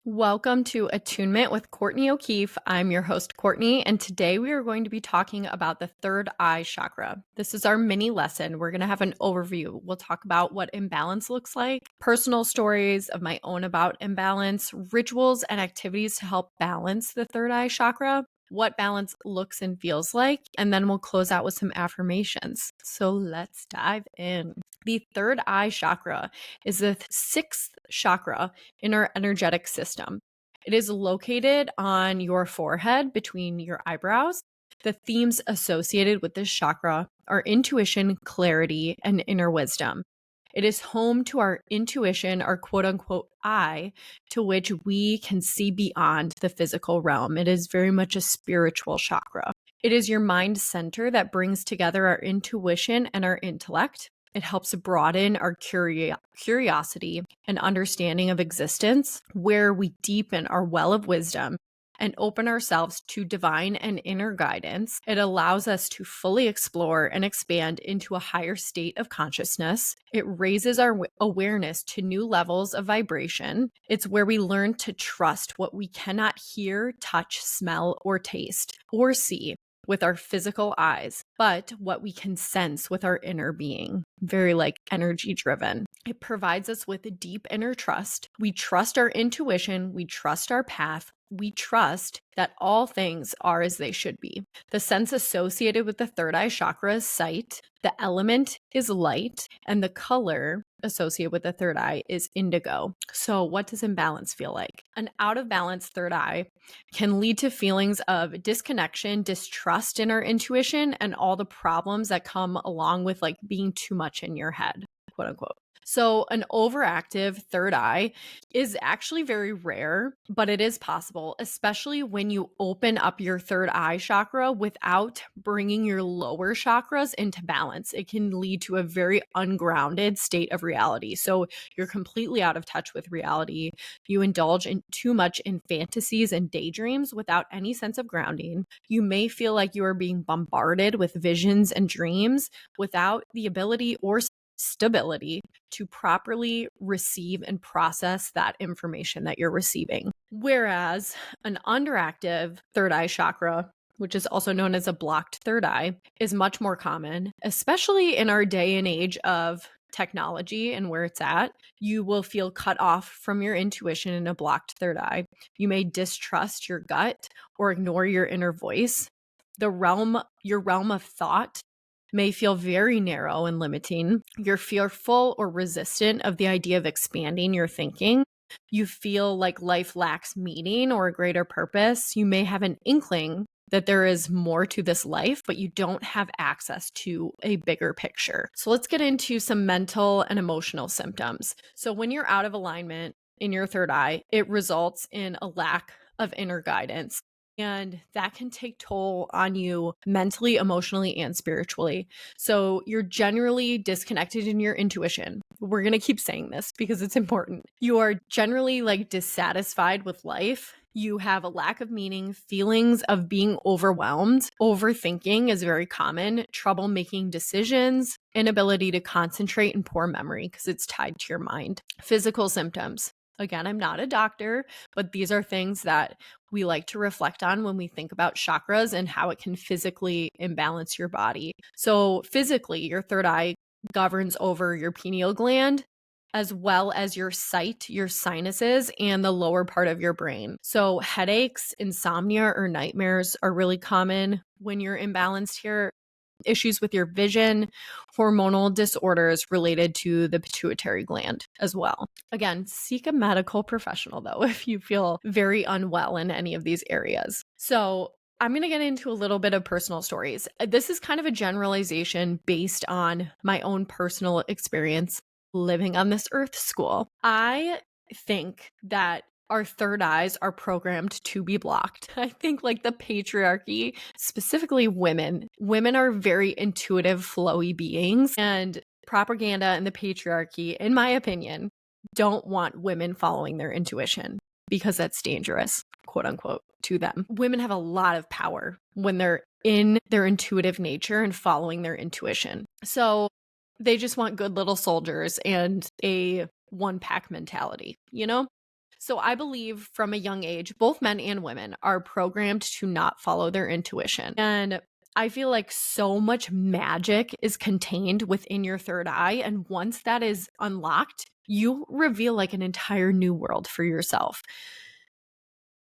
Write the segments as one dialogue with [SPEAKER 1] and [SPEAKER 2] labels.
[SPEAKER 1] Welcome to Attunement with Courtney O'Keefe. I'm your host, Courtney, and today we are going to be talking about the third eye chakra. This is our mini lesson. We're going to have an overview. We'll talk about what imbalance looks like, personal stories of my own about imbalance, rituals and activities to help balance the third eye chakra, what balance looks and feels like, and then we'll close out with some affirmations. So let's dive in. The third eye chakra is the sixth chakra in our energetic system. It is located on your forehead between your eyebrows. The themes associated with this chakra are intuition, clarity, and inner wisdom. It is home to our intuition, our quote unquote eye, to which we can see beyond the physical realm. It is very much a spiritual chakra. It is your mind center that brings together our intuition and our intellect. It helps broaden our curiosity and understanding of existence, where we deepen our well of wisdom and open ourselves to divine and inner guidance. It allows us to fully explore and expand into a higher state of consciousness. It raises our awareness to new levels of vibration. It's where we learn to trust what we cannot hear, touch, smell, or taste, or see with our physical eyes, but what we can sense with our inner being. Very energy driven. It provides us with a deep inner trust. We trust our intuition. We trust our path. We trust that all things are as they should be. The sense associated with the third eye chakra is sight. The element is light, and the color associated with the third eye is indigo. So what does imbalance feel like? An out of balance third eye can lead to feelings of disconnection, distrust in our intuition, and all the problems that come along with being too much in your head, quote unquote. So an overactive third eye is actually very rare, but it is possible, especially when you open up your third eye chakra without bringing your lower chakras into balance. It can lead to a very ungrounded state of reality. So you're completely out of touch with reality. You indulge in too much in fantasies and daydreams without any sense of grounding. You may feel like you are being bombarded with visions and dreams without the ability or stability to properly receive and process that information that you're receiving. Whereas an underactive third eye chakra, which is also known as a blocked third eye, is much more common, especially in our day and age of technology and where it's at. You will feel cut off from your intuition in a blocked third eye. You may distrust your gut or ignore your inner voice. Your realm of thought may feel very narrow and limiting. You're fearful or resistant of the idea of expanding your thinking. You feel like life lacks meaning or a greater purpose. You may have an inkling that there is more to this life, but you don't have access to a bigger picture. So let's get into some mental and emotional symptoms. So when you're out of alignment in your third eye, it results in a lack of inner guidance. And that can take toll on you mentally, emotionally, and spiritually. So you're generally disconnected in your intuition. We're going to keep saying this because it's important. You are generally dissatisfied with life. You have a lack of meaning, feelings of being overwhelmed. Overthinking is very common, trouble making decisions, inability to concentrate, and poor memory because it's tied to your mind. Physical symptoms. Again, I'm not a doctor, but these are things that we like to reflect on when we think about chakras and how it can physically imbalance your body. So physically, your third eye governs over your pineal gland, as well as your sight, your sinuses, and the lower part of your brain. So headaches, insomnia, or nightmares are really common when you're imbalanced here. Issues with your vision, hormonal disorders related to the pituitary gland as well. Again, seek a medical professional though if you feel very unwell in any of these areas. So I'm going to get into a little bit of personal stories. This is kind of a generalization based on my own personal experience living on this earth school. I think that our third eyes are programmed to be blocked. I think the patriarchy, specifically women are very intuitive, flowy beings, and propaganda and the patriarchy, in my opinion, don't want women following their intuition because that's dangerous, quote unquote, to them. Women have a lot of power when they're in their intuitive nature and following their intuition. So they just want good little soldiers and a one pack mentality, So I believe from a young age, both men and women are programmed to not follow their intuition. And I feel like so much magic is contained within your third eye. And once that is unlocked, you reveal like an entire new world for yourself.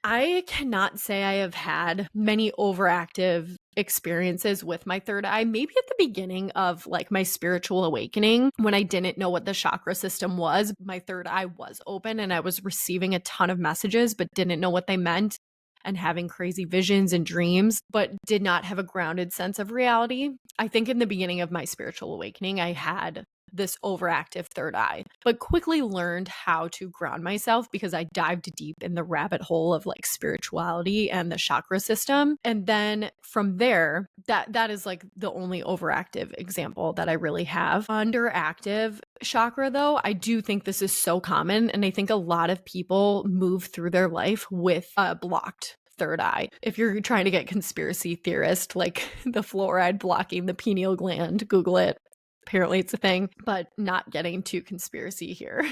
[SPEAKER 1] I cannot say I have had many overactive experiences with my third eye. Maybe at the beginning of like my spiritual awakening, when I didn't know what the chakra system was, my third eye was open and I was receiving a ton of messages, but didn't know what they meant and having crazy visions and dreams, but did not have a grounded sense of reality. I think in the beginning of my spiritual awakening, I had this overactive third eye, but quickly learned how to ground myself because I dived deep in the rabbit hole of like spirituality and the chakra system. And then from there, that is like the only overactive example that I really have. Underactive chakra though, I do think this is so common. And I think a lot of people move through their life with a blocked third eye. If you're trying to get conspiracy theorist, like the fluoride blocking the pineal gland, Google it. Apparently it's a thing, but not getting too conspiracy here.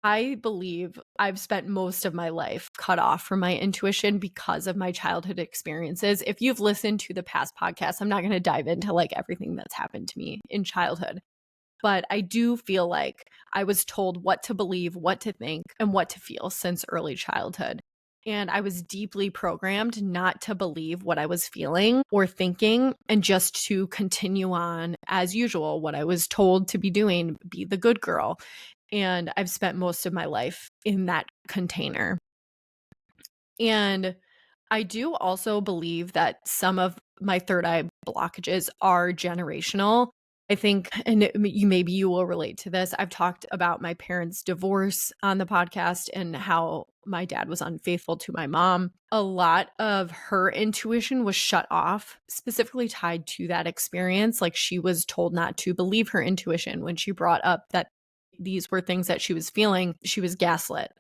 [SPEAKER 1] I believe I've spent most of my life cut off from my intuition because of my childhood experiences. If you've listened to the past podcasts, I'm not going to dive into like everything that's happened to me in childhood. But I do feel like I was told what to believe, what to think, and what to feel since early childhood. And I was deeply programmed not to believe what I was feeling or thinking and just to continue on as usual, what I was told to be doing, be the good girl. And I've spent most of my life in that container. And I do also believe that some of my third eye blockages are generational. I think, and maybe you will relate to this. I've talked about my parents' divorce on the podcast and how my dad was unfaithful to my mom. A lot of her intuition was shut off, specifically tied to that experience. Like she was told not to believe her intuition when she brought up that these were things that she was feeling. She was gaslit.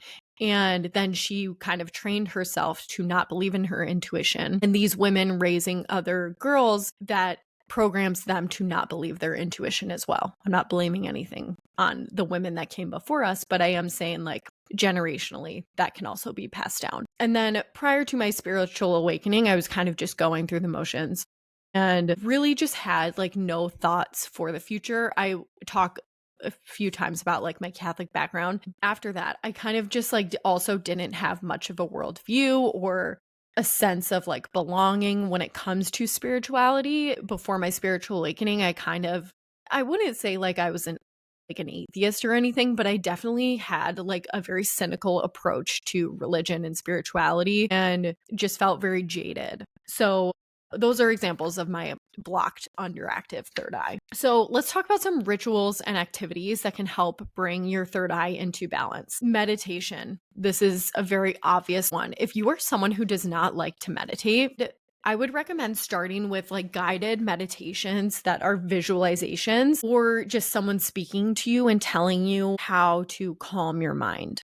[SPEAKER 1] And then she kind of trained herself to not believe in her intuition. And these women raising other girls, that programs them to not believe their intuition as well. I'm not blaming anything on the women that came before us, but I am saying like generationally that can also be passed down. And then prior to my spiritual awakening, I was kind of just going through the motions and really just had like no thoughts for the future. I talk a few times about like my Catholic background. After that, I kind of just like also didn't have much of a worldview or a sense of like belonging when it comes to spirituality. Before my spiritual awakening, I wouldn't say like I was like an atheist or anything, but I definitely had like a very cynical approach to religion and spirituality and just felt very jaded. So those are examples of my blocked underactive third eye. So let's talk about some rituals and activities that can help bring your third eye into balance. Meditation. This is a very obvious one. If you are someone who does not like to meditate, I would recommend starting with like guided meditations that are visualizations or just someone speaking to you and telling you how to calm your mind.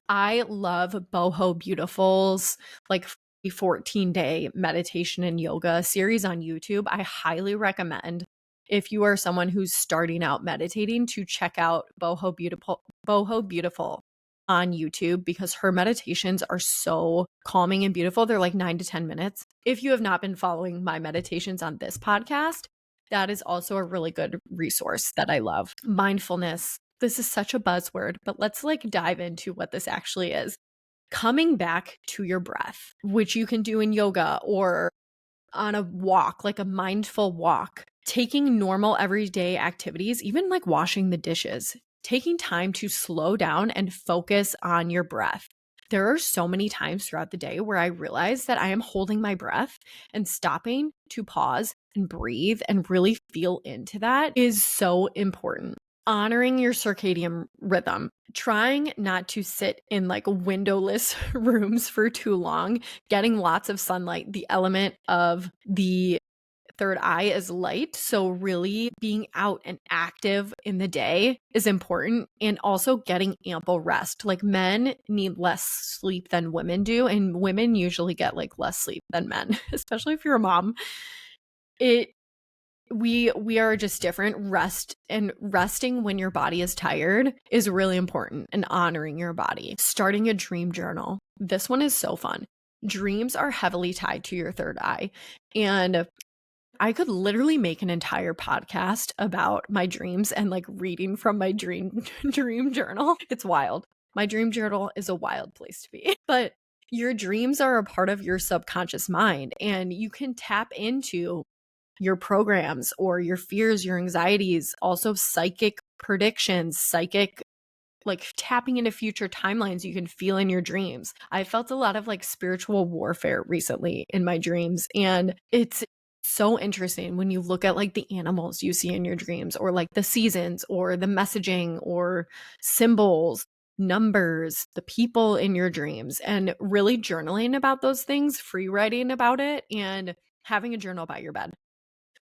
[SPEAKER 1] I love Boho Beautiful's like 14-day meditation and yoga series on YouTube. I highly recommend if you are someone who's starting out meditating to check out Boho Beautiful on YouTube because her meditations are so calming and beautiful. They're like 9 to 10 minutes. If you have not been following my meditations on this podcast, that is also a really good resource that I love. Mindfulness. This is such a buzzword, but let's like dive into what this actually is. Coming back to your breath, which you can do in yoga or on a walk, like a mindful walk, taking normal everyday activities, even like washing the dishes, taking time to slow down and focus on your breath. There are so many times throughout the day where I realize that I am holding my breath, and stopping to pause and breathe and really feel into that is so important. Honoring your circadian rhythm, trying not to sit in like windowless rooms for too long, getting lots of sunlight. The element of the third eye is light. So really being out and active in the day is important, and also getting ample rest. Like men need less sleep than women do, and women usually get like less sleep than men, especially if you're a mom. It we are just different. Resting when your body is tired is really important, and honoring your body. Starting a dream journal. This one is so fun. Dreams are heavily tied to your third eye, and I could literally make an entire podcast about my dreams and like reading from my dream journal. It's wild. My dream journal is a wild place to be. But your dreams are a part of your subconscious mind, and you can tap into your programs or your fears, your anxieties, also psychic predictions, psychic, like tapping into future timelines you can feel in your dreams. I felt a lot of like spiritual warfare recently in my dreams, and it's so interesting when you look at like the animals you see in your dreams, or like the seasons, or the messaging, or symbols, numbers, the people in your dreams, and really journaling about those things, free writing about it, and having a journal by your bed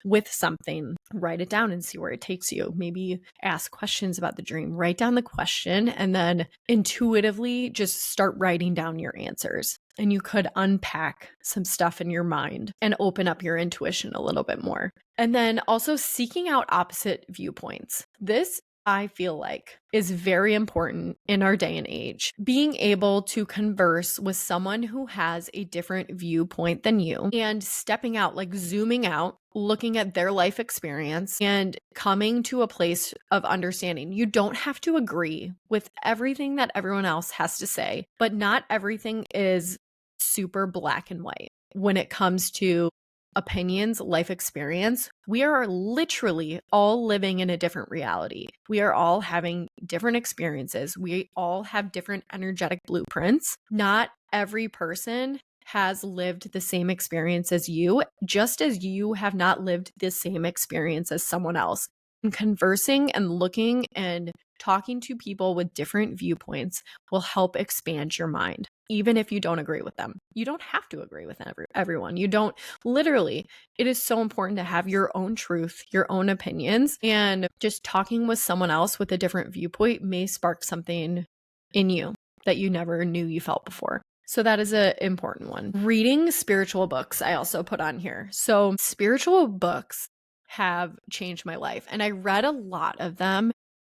[SPEAKER 1] with something. Write it down and see where it takes you. Maybe ask questions about the dream. Write down the question and then intuitively just start writing down your answers. And you could unpack some stuff in your mind and open up your intuition a little bit more. And then also seeking out opposite viewpoints. This, I feel like, is very important in our day and age. Being able to converse with someone who has a different viewpoint than you, and stepping out, like zooming out, looking at their life experience and coming to a place of understanding. You don't have to agree with everything that everyone else has to say, but not everything is super black and white when it comes to opinions, life experience. We are literally all living in a different reality. We are all having different experiences. We all have different energetic blueprints. Not every person has lived the same experience as you, just as you have not lived the same experience as someone else. And conversing and looking and talking to people with different viewpoints will help expand your mind, even if you don't agree with them. You don't have to agree with everyone. You don't, literally. It is so important to have your own truth, your own opinions, and just talking with someone else with a different viewpoint may spark something in you that you never knew you felt before. So that is an important one. Reading spiritual books, I also put on here. So spiritual books have changed my life, and I read a lot of them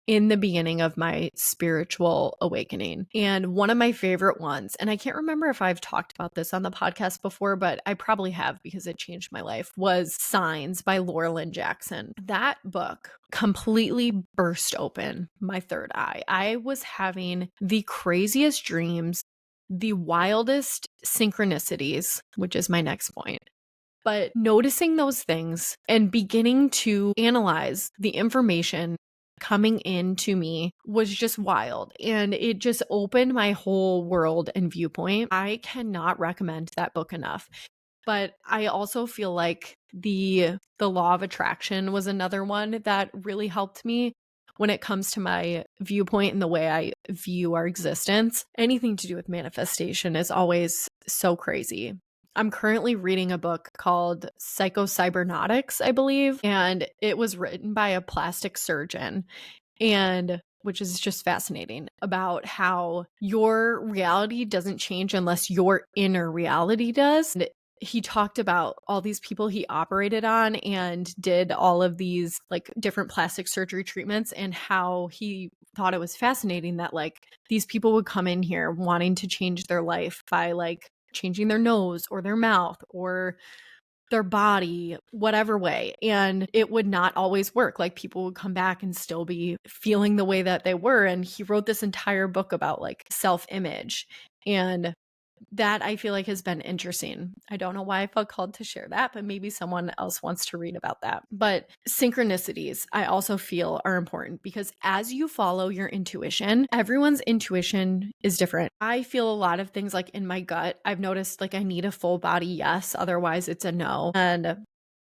[SPEAKER 1] in the beginning of my spiritual awakening. And one of my favorite ones, and I can't remember if I've talked about this on the podcast before, but I probably have because it changed my life, was Signs by Laura Lynn Jackson. That book completely burst open my third eye. I was having the craziest dreams, the wildest synchronicities, which is my next point. But noticing those things and beginning to analyze the information coming into me was just wild, and it just opened my whole world and viewpoint. I cannot recommend that book enough. But I also feel like the law of attraction was another one that really helped me when it comes to my viewpoint and the way I view our existence. Anything to do with manifestation is always so crazy. I'm currently reading a book called Psycho-Cybernetics, I believe, and it was written by a plastic surgeon, and which is just fascinating, about how your reality doesn't change unless your inner reality does. And he talked about all these people he operated on and did all of these like different plastic surgery treatments, and how he thought it was fascinating that like these people would come in here wanting to change their life by like changing their nose or their mouth or their body, whatever way. And it would not always work. Like people would come back and still be feeling the way that they were. And he wrote this entire book about like self-image. And that I feel like has been interesting. I don't know why I felt called to share that, but maybe someone else wants to read about that. But synchronicities, I also feel are important because as you follow your intuition, everyone's intuition is different. I feel a lot of things like in my gut. I've noticed like I need a full body yes, otherwise it's a no. And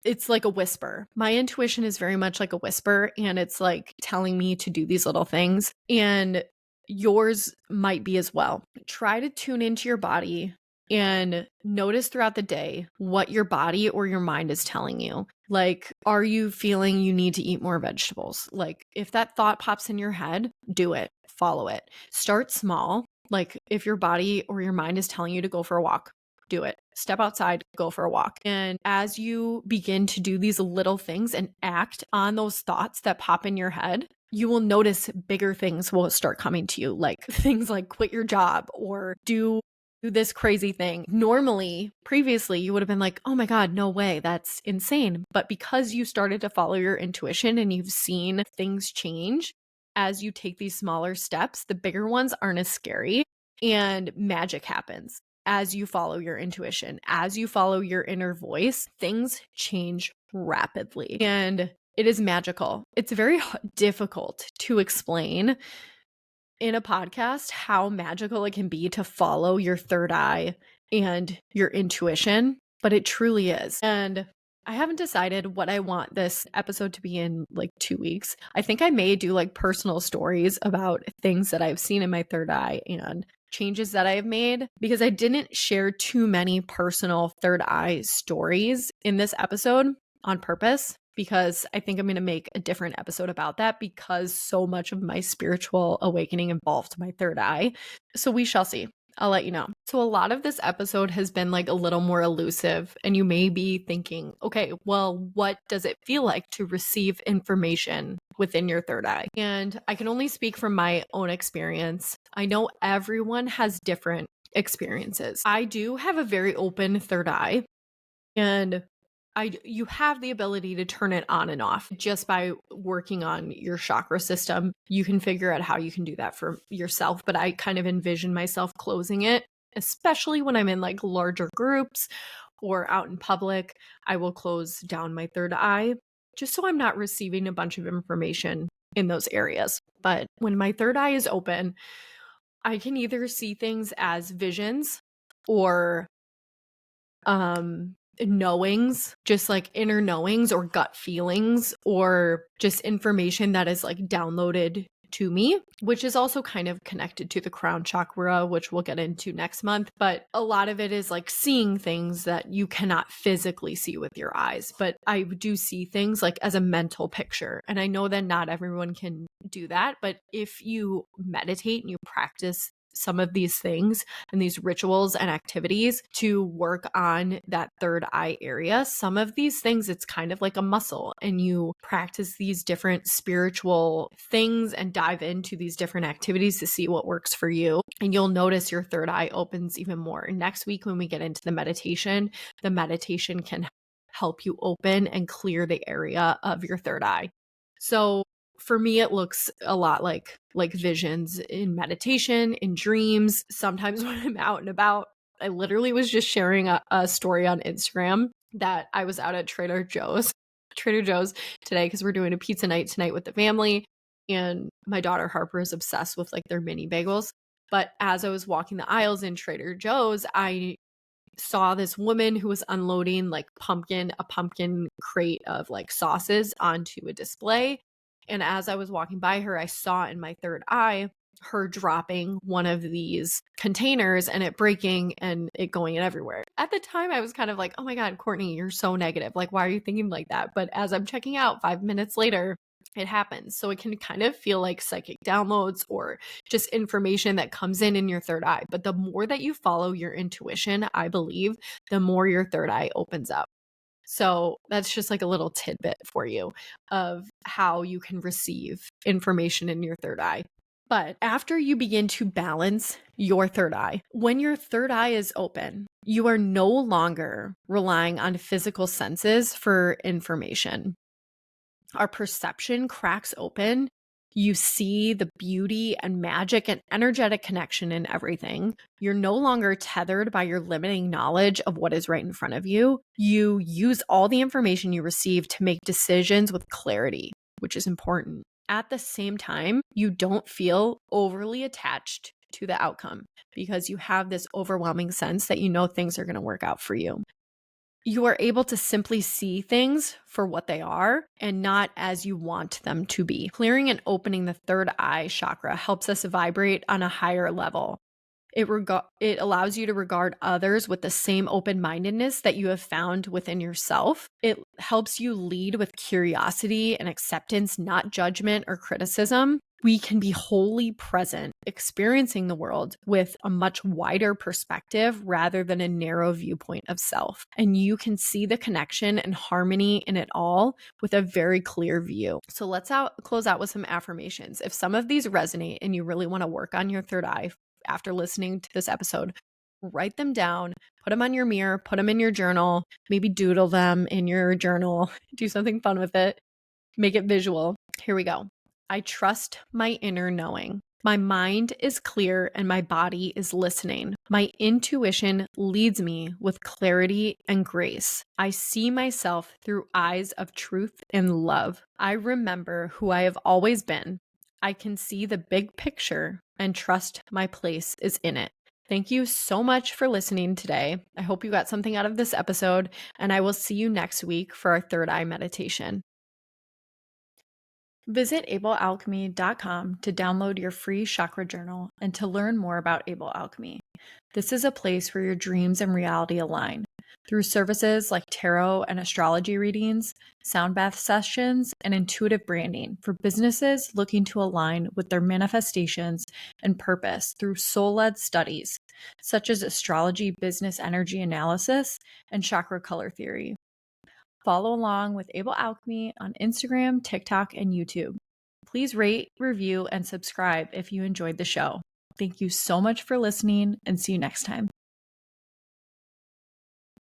[SPEAKER 1] it's like a whisper. My intuition is very much like a whisper, and it's like telling me to do these little things. And yours might be as well. Try to tune into your body and notice throughout the day what your body or your mind is telling you. Like, are you feeling you need to eat more vegetables? Like, if that thought pops in your head, do it, follow it. Start small. Like, if your body or your mind is telling you to go for a walk, do it. Step outside, go for a walk. And as you begin to do these little things and act on those thoughts that pop in your head, you will notice bigger things will start coming to you, like things like quit your job or do this crazy thing. Normally, previously, you would have been like, oh my God, no way, that's insane. But because you started to follow your intuition and you've seen things change as you take these smaller steps, the bigger ones aren't as scary and magic happens. As you follow your intuition, as you follow your inner voice, things change rapidly and it is magical. It's very difficult to explain in a podcast how magical it can be to follow your third eye and your intuition, but it truly is. And I haven't decided what I want this episode to be in like 2 weeks. I think I may do like personal stories about things that I've seen in my third eye and changes that I have made, because I didn't share too many personal third eye stories in this episode on purpose, because I think I'm going to make a different episode about that because so much of my spiritual awakening involved my third eye. So we shall see. I'll let you know. So a lot of this episode has been like a little more elusive, and you may be thinking, okay, well, what does it feel like to receive information within your third eye? And I can only speak from my own experience. I know everyone has different experiences. I do have a very open third eye, and you have the ability to turn it on and off just by working on your chakra system. You can figure out how you can do that for yourself, but I kind of envision myself closing it, especially when I'm in like larger groups or out in public. I will close down my third eye just so I'm not receiving a bunch of information in those areas. But when my third eye is open, I can either see things as visions or knowings, just like inner knowings or gut feelings, or just information that is like downloaded to me, which is also kind of connected to the crown chakra, which we'll get into next month. But a lot of it is like seeing things that you cannot physically see with your eyes. But I do see things like as a mental picture. And I know that not everyone can do that, but if you meditate and you practice some of these things and these rituals and activities to work on that third eye area, some of these things, it's kind of like a muscle, and you practice these different spiritual things and dive into these different activities to see what works for you. And you'll notice your third eye opens even more. Next week, when we get into the meditation can help you open and clear the area of your third eye. So for me, it looks a lot like visions in meditation, in dreams. Sometimes when I'm out and about, I literally was just sharing a story on Instagram that I was out at Trader Joe's today because we're doing a pizza night tonight with the family. And my daughter Harper is obsessed with like their mini bagels. But as I was walking the aisles in Trader Joe's, I saw this woman who was unloading like a pumpkin crate of like sauces onto a display. And as I was walking by her, I saw in my third eye her dropping one of these containers and it breaking and it going everywhere. At the time, I was kind of like, oh my God, Courtney, you're so negative. Like, why are you thinking like that? But as I'm checking out 5 minutes later, it happens. So it can kind of feel like psychic downloads or just information that comes in your third eye. But the more that you follow your intuition, I believe, the more your third eye opens up. So that's just like a little tidbit for you of how you can receive information in your third eye. But after you begin to balance your third eye, when your third eye is open, you are no longer relying on physical senses for information. Our perception cracks open. You see the beauty and magic and energetic connection in everything. You're no longer tethered by your limiting knowledge of what is right in front of you. You use all the information you receive to make decisions with clarity, which is important. At the same time, you don't feel overly attached to the outcome because you have this overwhelming sense that you know things are going to work out for you. You are able to simply see things for what they are and not as you want them to be. Clearing and opening the third eye chakra helps us vibrate on a higher level. It allows you to regard others with the same open-mindedness that you have found within yourself. It helps you lead with curiosity and acceptance, not judgment or criticism. we can be wholly present, experiencing the world with a much wider perspective rather than a narrow viewpoint of self. And you can see the connection and harmony in it all with a very clear view. So let's close out with some affirmations. If some of these resonate and you really want to work on your third eye after listening to this episode, write them down, put them on your mirror, put them in your journal, maybe doodle them in your journal, do something fun with it, make it visual. Here we go. I trust my inner knowing. My mind is clear and my body is listening. My intuition leads me with clarity and grace. I see myself through eyes of truth and love. I remember who I have always been. I can see the big picture and trust my place is in it. Thank you so much for listening today. I hope you got something out of this episode, and I will see you next week for our third eye meditation. Visit ablealchemy.com to download your free chakra journal and to learn more about Able Alchemy. This is a place where your dreams and reality align through services like tarot and astrology readings, sound bath sessions, and intuitive branding for businesses looking to align with their manifestations and purpose through soul-led studies such as astrology, business energy analysis, and chakra color theory. Follow along with Able Alchemy on Instagram, TikTok, and YouTube. Please rate, review, and subscribe if you enjoyed the show. Thank you so much for listening, and see you next time.